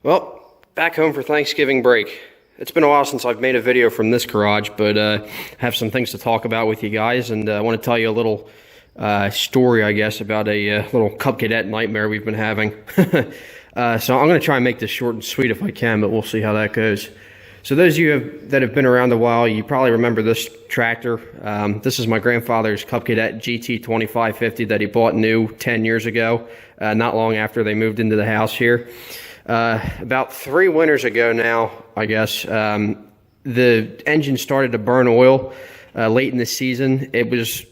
Well, back home for Thanksgiving break. It's been a while since I've made a video from this garage, but I have some things to talk about with you guys, and I want to tell you a little story, I guess, about a little Cub Cadet nightmare we've been having. So I'm going to try and make this short and sweet if I can, but we'll see how that goes. So those of you that have been around a while, you probably remember this tractor. This is my grandfather's Cub Cadet GT2550 that he bought new 10 years ago, not long after they moved into the house here. About 3 winters ago now, I guess, the engine started to burn oil late in the season. It was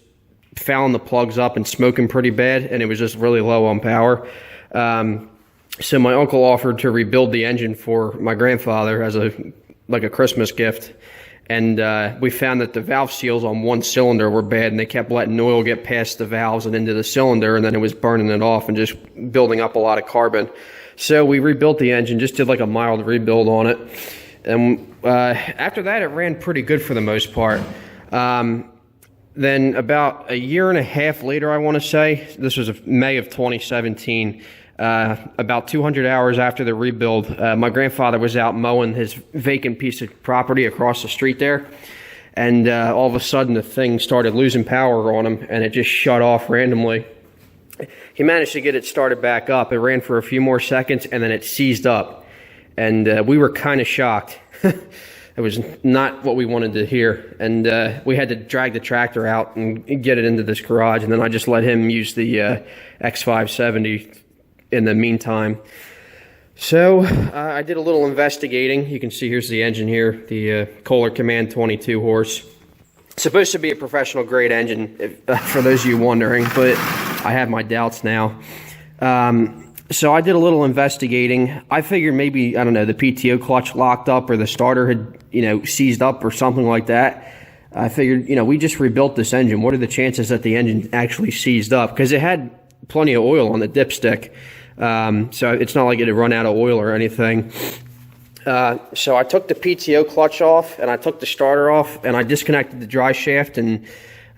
fouling the plugs up and smoking pretty bad, and it was just really low on power. So my uncle offered to rebuild the engine for my grandfather as a Christmas gift, and we found that the valve seals on one cylinder were bad, and they kept letting oil get past the valves and into the cylinder, and then it was burning it off and just building up a lot of carbon. So we rebuilt the engine, just did like a mild rebuild on it, and after that it ran pretty good for the most part. Then about a year and a half later, I want to say, this was May of 2017, about 200 hours after the rebuild, my grandfather was out mowing his vacant piece of property across the street there, and all of a sudden the thing started losing power on him, and it just shut off randomly. He managed to get it started back up. It ran for a few more seconds, and then it seized up, and we were kind of shocked. It was not what we wanted to hear, and we had to drag the tractor out and get it into this garage, and then I just let him use the X570 in the meantime. So I did a little investigating. You can see here's the engine here, the Kohler Command 22 horse. It's supposed to be a professional grade engine, for those of you wondering, but I have my doubts now. So I did a little investigating. I figured maybe, I don't know, the PTO clutch locked up or the starter had, seized up or something like that. I figured, we just rebuilt this engine. What are the chances that the engine actually seized up? Because it had plenty of oil on the dipstick. So it's not like it had run out of oil or anything. So I took the PTO clutch off, and I took the starter off, and I disconnected the dry shaft, and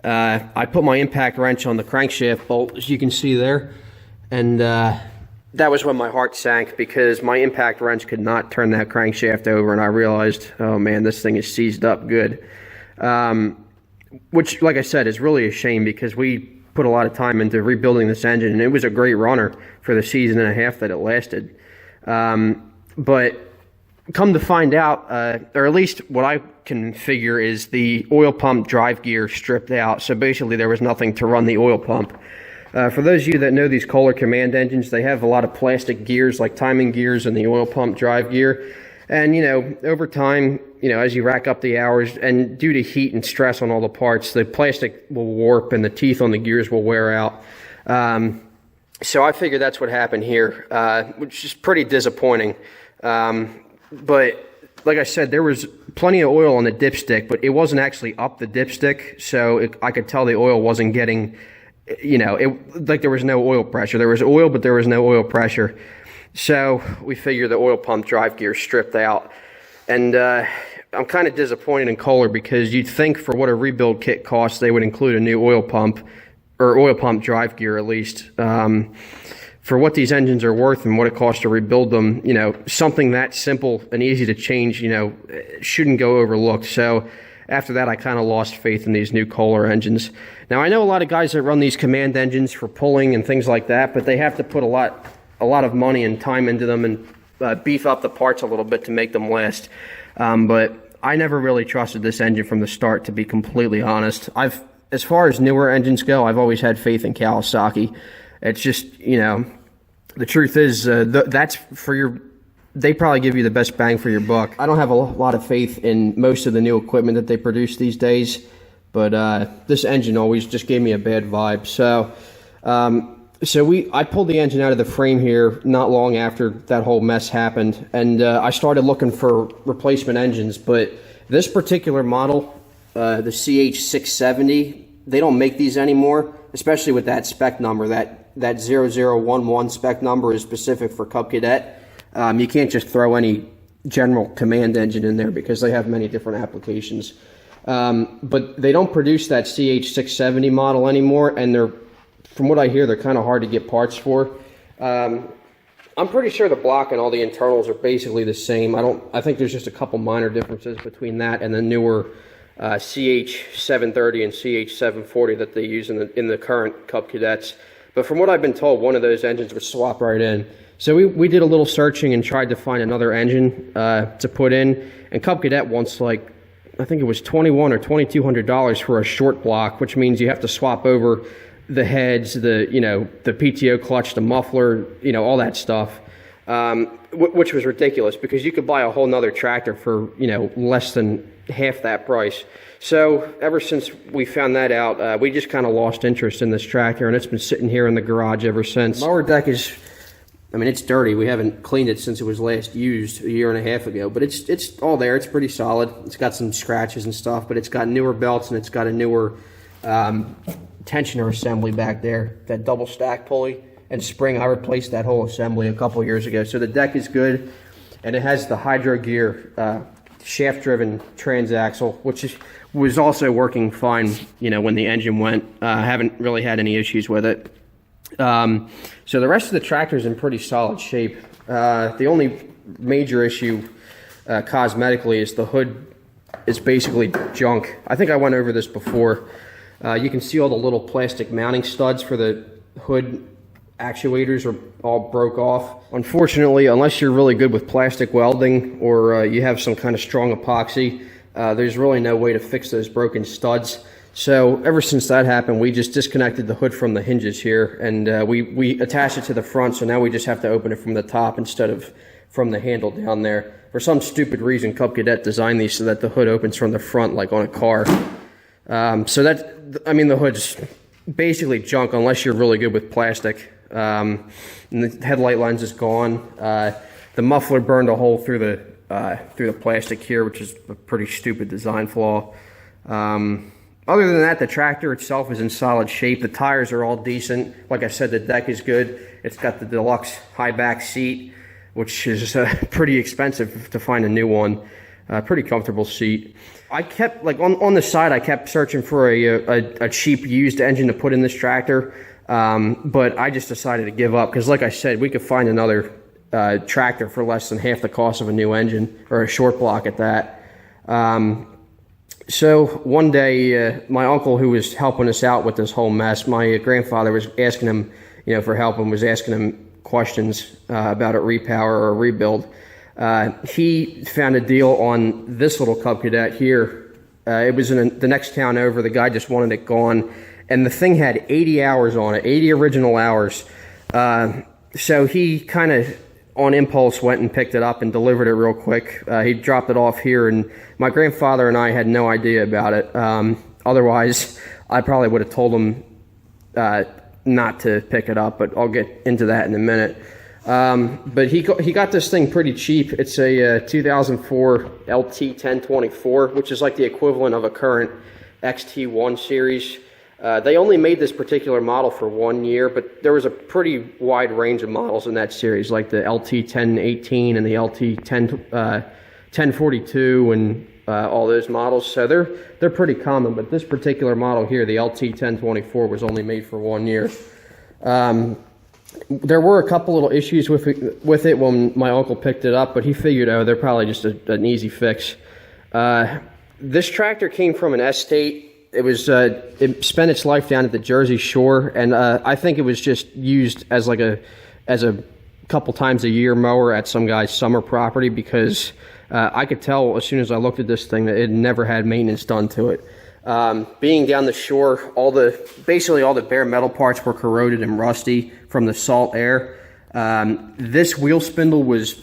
I put my impact wrench on the crankshaft bolt, as you can see there. And that was when my heart sank, because my impact wrench could not turn that crankshaft over, and I realized, oh man, this thing is seized up good. Which, like I said, is really a shame, because we put a lot of time into rebuilding this engine, and it was a great runner for the season and a half that it lasted. But come to find out, or at least what I can figure, is the oil pump drive gear stripped out. So basically there was nothing to run the oil pump. For those of you that know these Kohler Command engines, they have a lot of plastic gears, like timing gears, and the oil pump drive gear. And, over time, as you rack up the hours, and due to heat and stress on all the parts, the plastic will warp and the teeth on the gears will wear out. So I figured that's what happened here, which is pretty disappointing. But like I said, there was plenty of oil on the dipstick, but it wasn't actually up the dipstick, so I could tell the oil wasn't getting, like there was no oil pressure. There was oil, but there was no oil pressure. So we figure the oil pump drive gear stripped out. And I'm kind of disappointed in Kohler, because you'd think for what a rebuild kit costs, they would include a new oil pump, or oil pump drive gear at least. For what these engines are worth and what it costs to rebuild them, something that simple and easy to change, shouldn't go overlooked. So after that, I kind of lost faith in these new Kohler engines. Now, I know a lot of guys that run these Command engines for pulling and things like that, but they have to put a lot of money and time into them, and beef up the parts a little bit to make them last. But I never really trusted this engine from the start, to be completely honest. As far as newer engines go, I've always had faith in Kawasaki. It's just, the truth is, that's for they probably give you the best bang for your buck. I don't have a lot of faith in most of the new equipment that they produce these days, but this engine always just gave me a bad vibe. So, I pulled the engine out of the frame here not long after that whole mess happened, and I started looking for replacement engines, but this particular model, the CH670, they don't make these anymore, especially with that spec number. That 0011 spec number is specific for Cub Cadet. You can't just throw any general Command engine in there, because they have many different applications. But they don't produce that CH670 model anymore, and from what I hear, they're kind of hard to get parts for. I'm pretty sure the block and all the internals are basically the same. I think there's just a couple minor differences between that and the newer CH730 and CH740 that they use in the current Cub Cadets. But from what I've been told, one of those engines would swap right in. So we did a little searching and tried to find another engine to put in. And Cub Cadet wants, like, I think it was $2,100 or $2,200 for a short block, which means you have to swap over the heads, the PTO clutch, the muffler, all that stuff, which was ridiculous because you could buy a whole nother tractor for, less than half that price. So ever since we found that out, we just kind of lost interest in this tractor, and it's been sitting here in the garage ever since. Mower deck is, it's dirty. We haven't cleaned it since it was last used a year and a half ago, but it's all there. It's pretty solid. It's got some scratches and stuff, but it's got newer belts and it's got a newer tensioner assembly back there, that double stack pulley and spring. I replaced that whole assembly a couple years ago. So the deck is good, and it has the hydro gear shaft driven transaxle, which was also working fine when the engine went. Haven't really had any issues with it. So the rest of the tractor is in pretty solid shape. The only major issue cosmetically is the hood is basically junk. I think I went over this before. You can see all the little plastic mounting studs for the hood actuators are all broke off. Unfortunately, unless you're really good with plastic welding or you have some kind of strong epoxy, there's really no way to fix those broken studs. So ever since that happened, we just disconnected the hood from the hinges here, and we attached it to the front, so now we just have to open it from the top instead of from the handle down there. For some stupid reason, Cub Cadet designed these so that the hood opens from the front like on a car. So the hood's basically junk unless you're really good with plastic. And the headlight lens is gone. The muffler burned a hole through the plastic here, which is a pretty stupid design flaw. Other than that, the tractor itself is in solid shape. The tires are all decent. Like I said, the deck is good. It's got the deluxe high back seat, which is pretty expensive to find a new one. Pretty comfortable seat. I kept, on the side, I kept searching for a cheap used engine to put in this tractor, but I just decided to give up because, like I said, we could find another tractor for less than half the cost of a new engine, or a short block at that. So one day, my uncle, who was helping us out with this whole mess, my grandfather was asking him, for help, and was asking him questions about a repower or a rebuild. He found a deal on this little Cub Cadet here. It was in the next town over. The guy just wanted it gone, and the thing had 80 hours on it, 80 original hours. So he kind of, on impulse, went and picked it up and delivered it real quick. He dropped it off here, and my grandfather and I had no idea about it. Otherwise, I probably would have told him not to pick it up, but I'll get into that in a minute. But he got this thing pretty cheap. It's a 2004 LT1024, which is like the equivalent of a current XT1 series. They only made this particular model for 1 year, but there was a pretty wide range of models in that series, like the LT1018 and the LT1042 and all those models. So they're pretty common, but this particular model here, the LT1024, was only made for 1 year. There were a couple little issues with it when my uncle picked it up, but he figured, they're probably just an easy fix. This tractor came from an estate. It spent its life down at the Jersey Shore, and I think it was just used as a couple times a year mower at some guy's summer property, because I could tell as soon as I looked at this thing that it never had maintenance done to it. Being down the shore, basically all the bare metal parts were corroded and rusty from the salt air. This wheel spindle was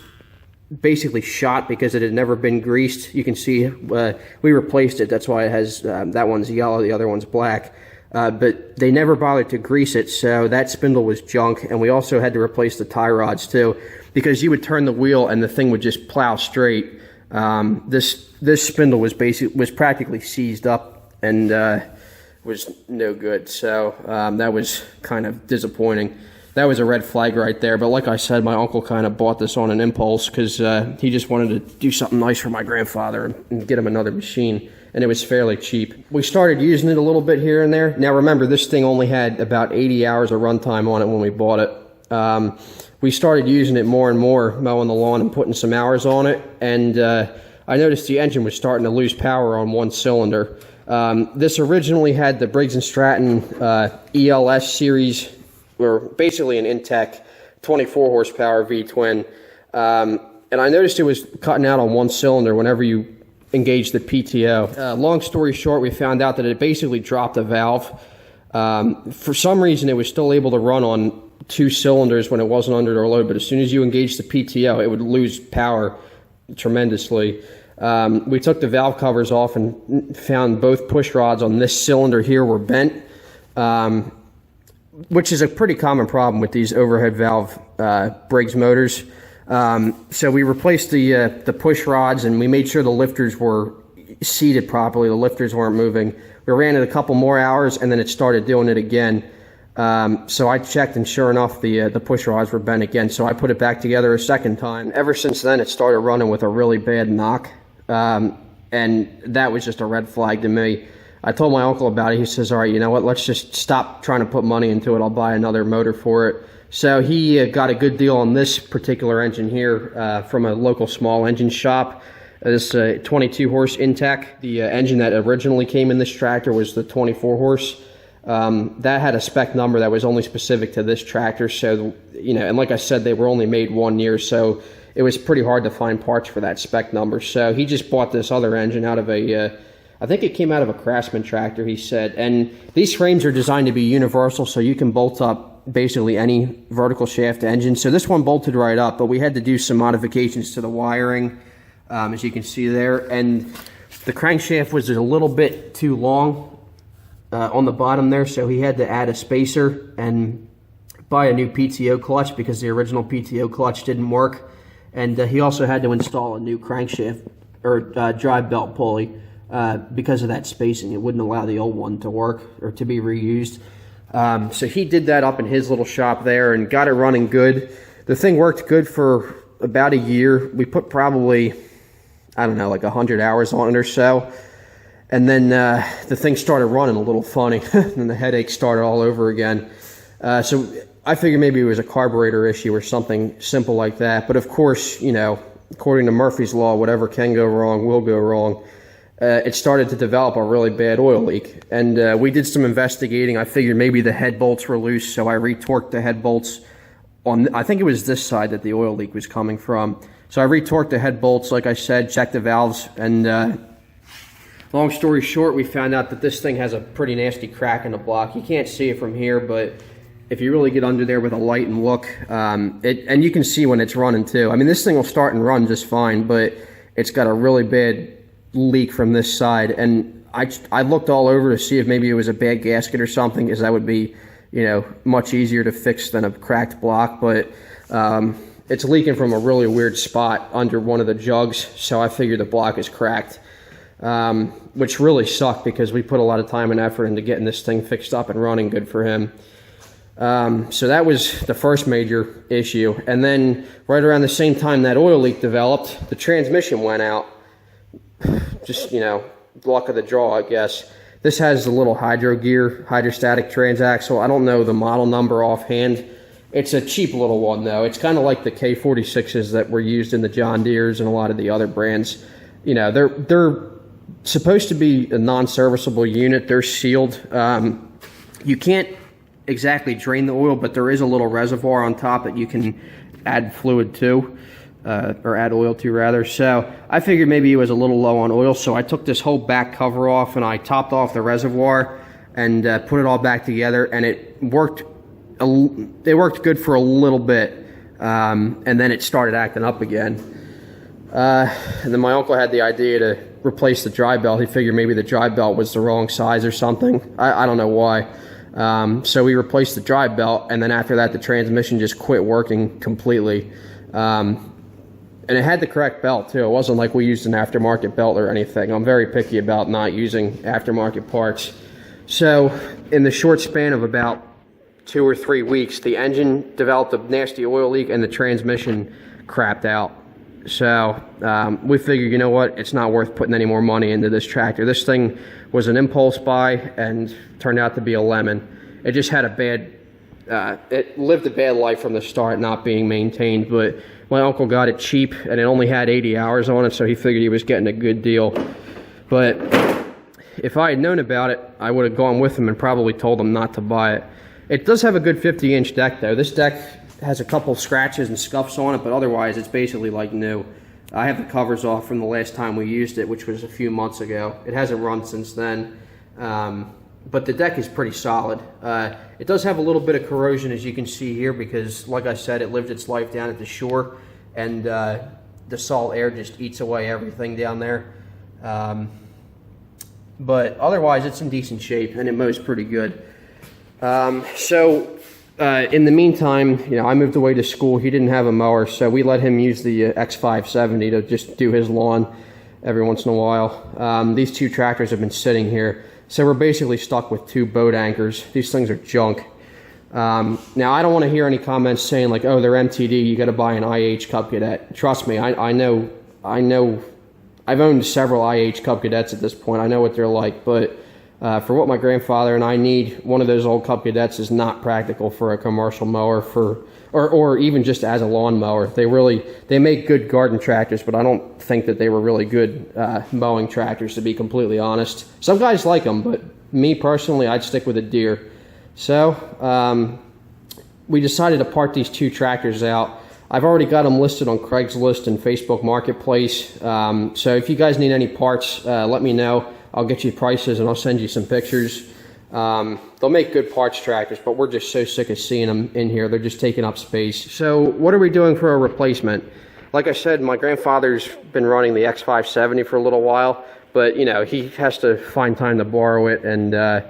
basically shot because it had never been greased. You can see we replaced it. That's why it has that one's yellow, the other one's black. But they never bothered to grease it, so that spindle was junk. And we also had to replace the tie rods too, because you would turn the wheel and the thing would just plow straight. This spindle was practically seized up and was no good. So that was kind of disappointing. That was a red flag right there. But like I said, my uncle kind of bought this on an impulse because he just wanted to do something nice for my grandfather and get him another machine. And it was fairly cheap. We started using it a little bit here and there. Now remember, this thing only had about 80 hours of runtime on it when we bought it. we started using it more and more, mowing the lawn and putting some hours on it, and I noticed the engine was starting to lose power on one cylinder. This originally had the Briggs & Stratton ELS series, or basically an Intech 24 horsepower V-twin, and I noticed it was cutting out on one cylinder whenever you engaged the PTO. Long story short, we found out that it basically dropped a valve. For some reason, it was still able to run on 2 cylinders when it wasn't under the load, but as soon as you engaged the PTO, it would lose power tremendously. We took the valve covers off and found both push rods on this cylinder here were bent, which is a pretty common problem with these overhead valve Briggs motors. So we replaced the push rods, and we made sure the lifters were seated properly. The lifters weren't moving. We ran it a couple more hours, and then it started doing it again. So I checked, and sure enough, the push rods were bent again. So I put it back together a second time. Ever since then, it started running with a really bad knock, and that was just a red flag to me. I told my uncle about it. He says, all right, you know what, let's just stop trying to put money into it. I'll buy another motor for it. So he got a good deal on this particular engine here from a local small engine shop. This 22 horse Intech. The engine that originally came in this tractor was the 24 horse. That had a spec number that was only specific to this tractor. So, you know, and like I said, they were only made 1 year. So it was pretty hard to find parts for that spec number. So he just bought this other engine out of a, I think it came out of a Craftsman tractor, he said. And these frames are designed to be universal, so you can bolt up basically any vertical shaft engine. So this one bolted right up, but we had to do some modifications to the wiring, as you can see there. And the crankshaft was a little bit too long on the bottom there, so he had to add a spacer and buy a new PTO clutch because the original PTO clutch didn't work. And he also had to install a new crankshaft or drive belt pulley because of that spacing. It wouldn't allow the old one to work or to be reused. So he did that up in his little shop there and got it running good. The thing worked good for about a year. We put probably, I don't know, like 100 hours on it or so. And then the thing started running a little funny, and the headache started all over again. So I figured maybe it was a carburetor issue or something simple like that. But of course, you know, according to Murphy's Law, whatever can go wrong will go wrong. It started to develop a really bad oil leak, and we did some investigating. I figured maybe the head bolts were loose, so I retorqued the head bolts on, I think it was this side that the oil leak was coming from. So I retorqued the head bolts, like I said, checked the valves, and long story short, we found out that this thing has a pretty nasty crack in the block. You can't see it from here, but if you really get under there with a light and look, and you can see when it's running too. I mean, this thing will start and run just fine, but it's got a really bad leak from this side, and I looked all over to see if maybe it was a bad gasket or something, because that would be, you know, much easier to fix than a cracked block. But it's leaking from a really weird spot under one of the jugs, so I figured the block is cracked, which really sucked because we put a lot of time and effort into getting this thing fixed up and running good for him. So that was the first major issue, and then right around the same time that oil leak developed, the transmission went out. Just, you know, luck of the draw, I guess. This has a little hydro gear, hydrostatic transaxle. I don't know the model number offhand. It's a cheap little one, though. It's kind of like the K46s that were used in the John Deeres and a lot of the other brands. You know, they're supposed to be a non-serviceable unit. They're sealed. You can't exactly drain the oil, but there is a little reservoir on top that you can add fluid to. Or add oil to, rather. So I figured maybe it was a little low on oil, so I took this whole back cover off and I topped off the reservoir and put it all back together, and it worked. It worked good for a little bit, and then it started acting up again. And then my uncle had the idea to replace the drive belt. He figured maybe the drive belt was the wrong size or something. I don't know why. So we replaced the drive belt, and then after that, the transmission just quit working completely. And it had the correct belt too. It wasn't like we used an aftermarket belt or anything. I'm very picky about not using aftermarket parts. So in the short span of about 2 or 3 weeks, the engine developed a nasty oil leak and the transmission crapped out. So we figured, you know what, it's not worth putting any more money into this tractor. This thing was an impulse buy and turned out to be a lemon. It just had a bad it lived a bad life from the start, not being maintained, but my uncle got it cheap, and it only had 80 hours on it, so he figured he was getting a good deal. But if I had known about it, I would have gone with him and probably told him not to buy it. It does have a good 50-inch deck, though. This deck has a couple scratches and scuffs on it, but otherwise it's basically like new. I have the covers off from the last time we used it, which was a few months ago. It hasn't run since then, but the deck is pretty solid. It does have a little bit of corrosion, as you can see here, because, like I said, it lived its life down at the shore, and the salt air just eats away everything down there. But otherwise, it's in decent shape, and it mows pretty good. In the meantime, you know, I moved away to school. He didn't have a mower, so we let him use the X570 to just do his lawn every once in a while. These two tractors have been sitting here, so we're basically stuck with two boat anchors. These things are junk. Now, I don't want to hear any comments saying like, oh, they're MTD, you got to buy an IH Cub Cadet. Trust me, I know. I've owned several IH Cub Cadets at this point. I know what they're like, but for what my grandfather and I need, one of those old Cub Cadets is not practical for a commercial mower, or even just as a lawn mower. They make good garden tractors, but I don't think that they were really good mowing tractors, to be completely honest. Some guys like them, but me personally, I'd stick with a Deere. So we decided to part these two tractors out. I've already got them listed on Craigslist and Facebook Marketplace. So if you guys need any parts, let me know. I'll get you prices and I'll send you some pictures. They'll make good parts tractors, but we're just so sick of seeing them in here. They're just taking up space. So what are we doing for a replacement? Like I said, my grandfather's been running the X570 for a little while, but you know, he has to find time to borrow it, and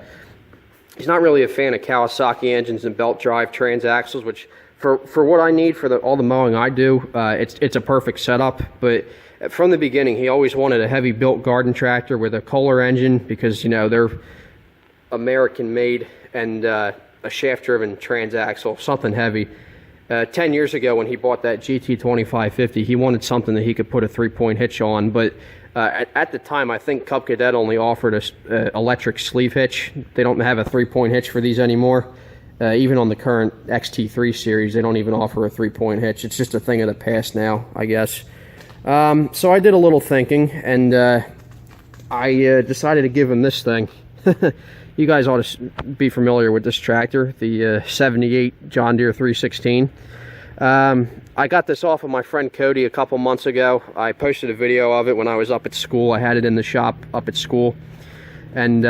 he's not really a fan of Kawasaki engines and belt drive transaxles, which for what I need for all the mowing I do, it's a perfect setup. But from the beginning, he always wanted a heavy built garden tractor with a Kohler engine, because you know they're American made, and a shaft driven transaxle, something heavy. 10 years ago when he bought that GT2550, he wanted something that he could put a 3-point hitch on, but at the time I think Cub Cadet only offered a electric sleeve hitch. They don't have a 3-point hitch for these anymore. Even on the current XT3 series, they don't even offer a 3-point hitch. It's just a thing of the past now, I guess. So I did a little thinking, and I decided to give him this thing. You guys ought to be familiar with this tractor, the 78 John Deere 316. I got this off of my friend Cody a couple months ago. I posted a video of it when I was up at school. I had it in the shop up at school. And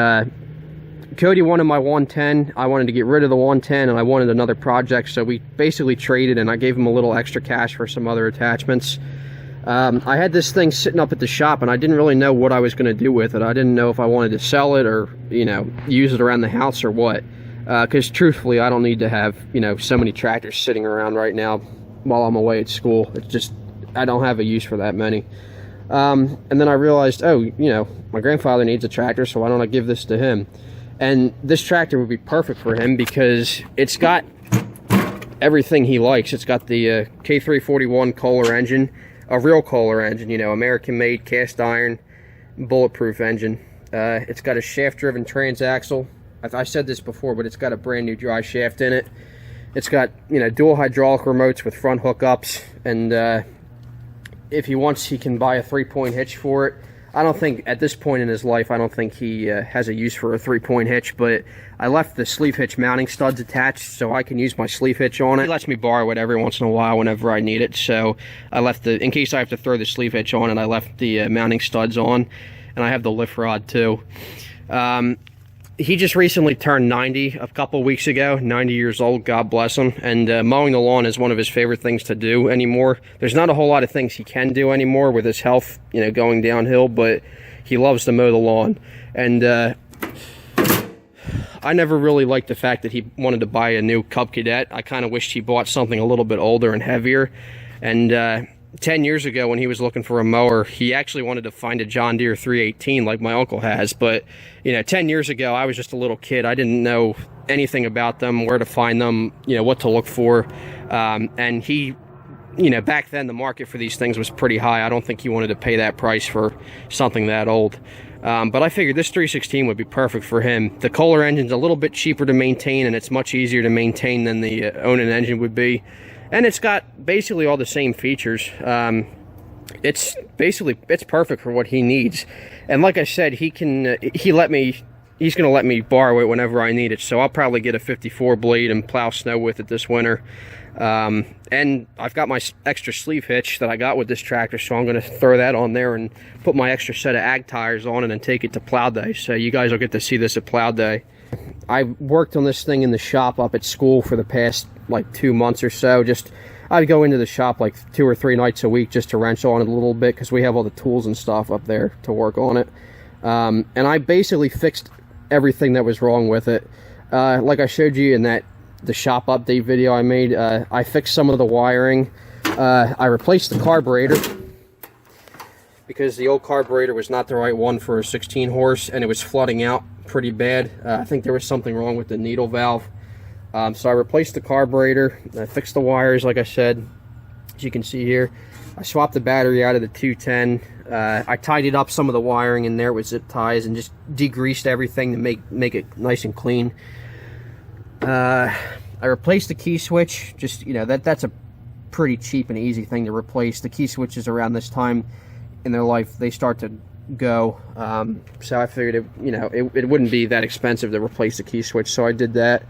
Cody wanted my 110. I wanted to get rid of the 110, and I wanted another project, so we basically traded, and I gave him a little extra cash for some other attachments. I had this thing sitting up at the shop, and I didn't really know what I was going to do with it. I didn't know if I wanted to sell it, or, you know, use it around the house, or what. Because truthfully, I don't need to have, you know, so many tractors sitting around right now while I'm away at school. It's just, I don't have a use for that many. And then I realized, oh, you know, my grandfather needs a tractor, so why don't I give this to him? And this tractor would be perfect for him because it's got everything he likes. It's got the K341 Kohler engine, a real Kohler engine, you know, American-made, cast iron, bulletproof engine. It's got a shaft-driven transaxle. I said this before, but it's got a brand new dry shaft in it. It's got, you know, dual hydraulic remotes with front hookups, and if he wants, he can buy a 3-point hitch for it. I don't think, at this point in his life, I don't think he has a use for a 3-point hitch, but I left the sleeve hitch mounting studs attached so I can use my sleeve hitch on it. He lets me borrow it every once in a while whenever I need it, so I left in case I have to throw the sleeve hitch on, and I left the mounting studs on, and I have the lift rod too. He just recently turned 90 a couple weeks ago, 90 years old, God bless him, and mowing the lawn is one of his favorite things to do anymore. There's not a whole lot of things he can do anymore with his health, you know, going downhill, but he loves to mow the lawn. And I never really liked the fact that he wanted to buy a new Cub Cadet. I kind of wished he bought something a little bit older and heavier. And 10 years ago when he was looking for a mower, he actually wanted to find a John Deere 318 like my uncle has, but you know, 10 years ago I was just a little kid. I didn't know anything about them, where to find them, you know, what to look for, and he you know, back then the market for these things was pretty high. I don't think he wanted to pay that price for something that old. But I figured this 316 would be perfect for him. The Kohler engine's a little bit cheaper to maintain, and it's much easier to maintain than the Onan engine would be. And it's got basically all the same features. It's perfect for what he needs. And like I said, he's going to let me borrow it whenever I need it. So I'll probably get a 54 blade and plow snow with it this winter. And I've got my extra sleeve hitch that I got with this tractor, so I'm going to throw that on there and put my extra set of ag tires on it and take it to plow day. So you guys will get to see this at plow day. I worked on this thing in the shop up at school for the past like 2 months or so. I'd go into the shop like 2 or 3 nights a week just to wrench on it a little bit, because we have all the tools and stuff up there to work on it. And I basically fixed everything that was wrong with it. Like I showed you in the shop update video I made, I fixed some of the wiring. I replaced the carburetor, because the old carburetor was not the right one for a 16 horse, and it was flooding out pretty bad. I think there was something wrong with the needle valve. So I replaced the carburetor. I fixed the wires, like I said, as you can see here. I swapped the battery out of the 210. I tidied up some of the wiring in there with zip ties and just degreased everything to make it nice and clean. I replaced the key switch. Just, you know, that's a pretty cheap and easy thing to replace. The key switches around this time in their life, they start to go. So I figured it wouldn't be that expensive to replace the key switch, so I did that.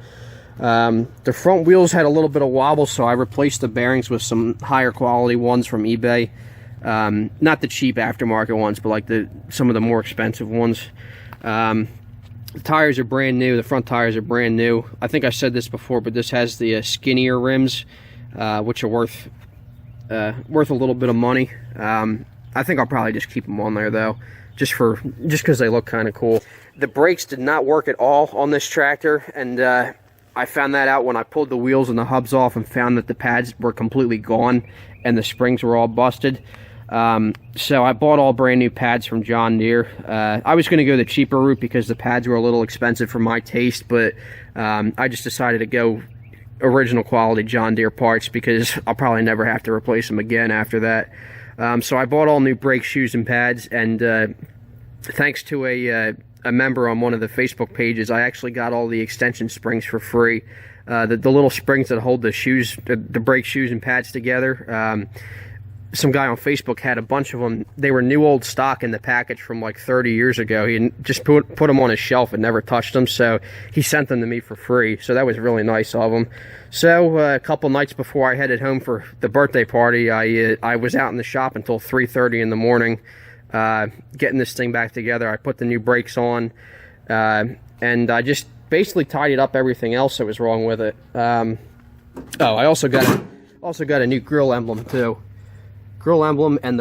The front wheels had a little bit of wobble, so I replaced the bearings with some higher quality ones from eBay. Not the cheap aftermarket ones, but like some of the more expensive ones. The tires are brand new. The front tires are brand new. I think I said this before, but this has the skinnier rims, which are worth a little bit of money. I think I'll probably just keep them on there though, just because they look kind of cool. The brakes did not work at all on this tractor, and I found that out when I pulled the wheels and the hubs off and found that the pads were completely gone and the springs were all busted. So I bought all brand new pads from John Deere. I was going to go the cheaper route because the pads were a little expensive for my taste, but I just decided to go original quality John Deere parts because I'll probably never have to replace them again after that. So I bought all new brake shoes and pads, and thanks to a member on one of the Facebook pages, I actually got all the extension springs for free. The little springs that hold the brake shoes and pads together. Some guy on Facebook had a bunch of them. They were new old stock in the package from like 30 years ago. He just put them on his shelf and never touched them, so he sent them to me for free. So that was really nice of him. So a couple nights before I headed home for the birthday party, I was out in the shop until 3:30 in the morning, getting this thing back together. I put the new brakes on, and I just basically tidied up everything else that was wrong with it. I also got a new grill emblem too. Grill emblem and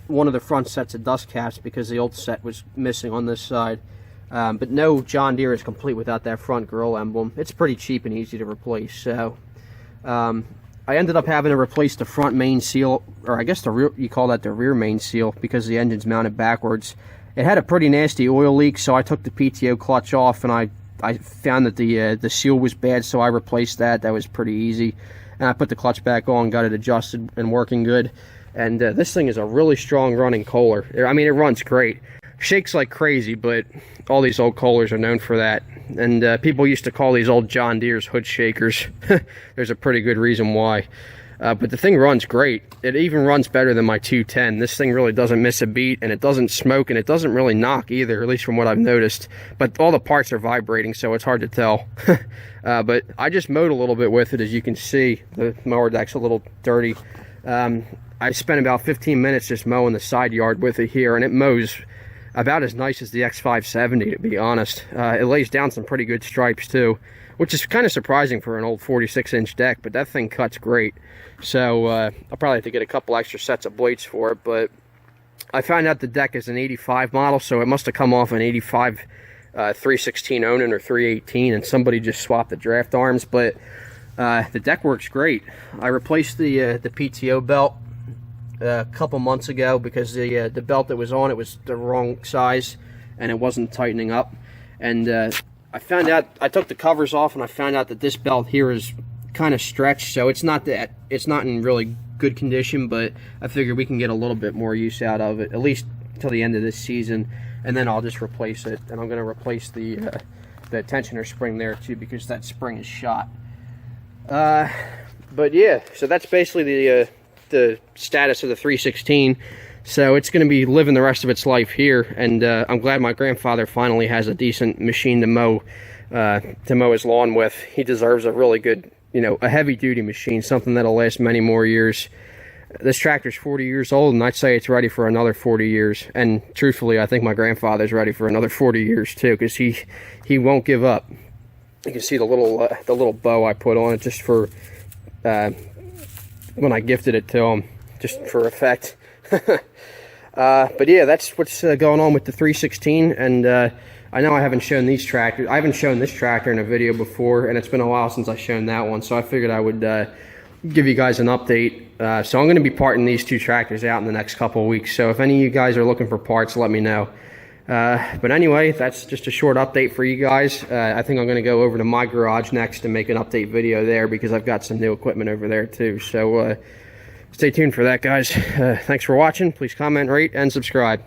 one of the front sets of dust caps, because the old set was missing on this side. But no John Deere is complete without that front grill emblem. It's pretty cheap and easy to replace. So I ended up having to replace the front main seal, or I guess the rear, you call that the rear main seal, because the engine's mounted backwards. It had a pretty nasty oil leak, so I took the PTO clutch off, and I found that the seal was bad, so I replaced that. That was pretty easy. And I put the clutch back on, got it adjusted and working good. And this thing is a really strong running Kohler. I mean, it runs great. Shakes like crazy, but all these old Kohlers are known for that. And people used to call these old John Deere's hood shakers. There's a pretty good reason why. But the thing runs great. It even runs better than my 210. This thing really doesn't miss a beat, and it doesn't smoke, and it doesn't really knock either, at least from what I've noticed. But all the parts are vibrating, so it's hard to tell. But I just mowed a little bit with it, as you can see. The mower deck's a little dirty. I spent about 15 minutes just mowing the side yard with it here, and it mows about as nice as the X570, to be honest. It lays down some pretty good stripes too, which is kind of surprising for an old 46-inch deck, but that thing cuts great. So I'll probably have to get a couple extra sets of blades for it, but I found out the deck is an 85 model, so it must have come off an 85 316 Onan or 318, and somebody just swapped the draft arms, but the deck works great. I replaced the PTO belt a couple months ago because the belt that was on it was the wrong size and it wasn't tightening up. And I found out, I took the covers off and I found out that this belt here is kind of stretched, so it's not in really good condition, but I figured we can get a little bit more use out of it, at least till the end of this season, and then I'll just replace it. And I'm going to replace the tensioner spring there too, because that spring is shot. But yeah, so that's basically the status of the 316. So it's going to be living the rest of its life here, and I'm glad my grandfather finally has a decent machine to mow his lawn with. He deserves a really good, you know, a heavy-duty machine, something that'll last many more years. This tractor's 40 years old, and I'd say it's ready for another 40 years. And truthfully, I think my grandfather's ready for another 40 years too, because he won't give up. You can see the little bow I put on it just for when I gifted it to him, just for effect. But yeah, that's what's going on with the 316. And I know I haven't shown these tractors. I haven't shown this tractor in a video before, and it's been a while since I've shown that one. So I figured I would give you guys an update. So I'm going to be parting these two tractors out in the next couple of weeks. So if any of you guys are looking for parts, let me know. But anyway, that's just a short update for you guys. I think I'm going to go over to my garage next and make an update video there, because I've got some new equipment over there too. So stay tuned for that, guys. Thanks for watching. Please comment, rate, and subscribe.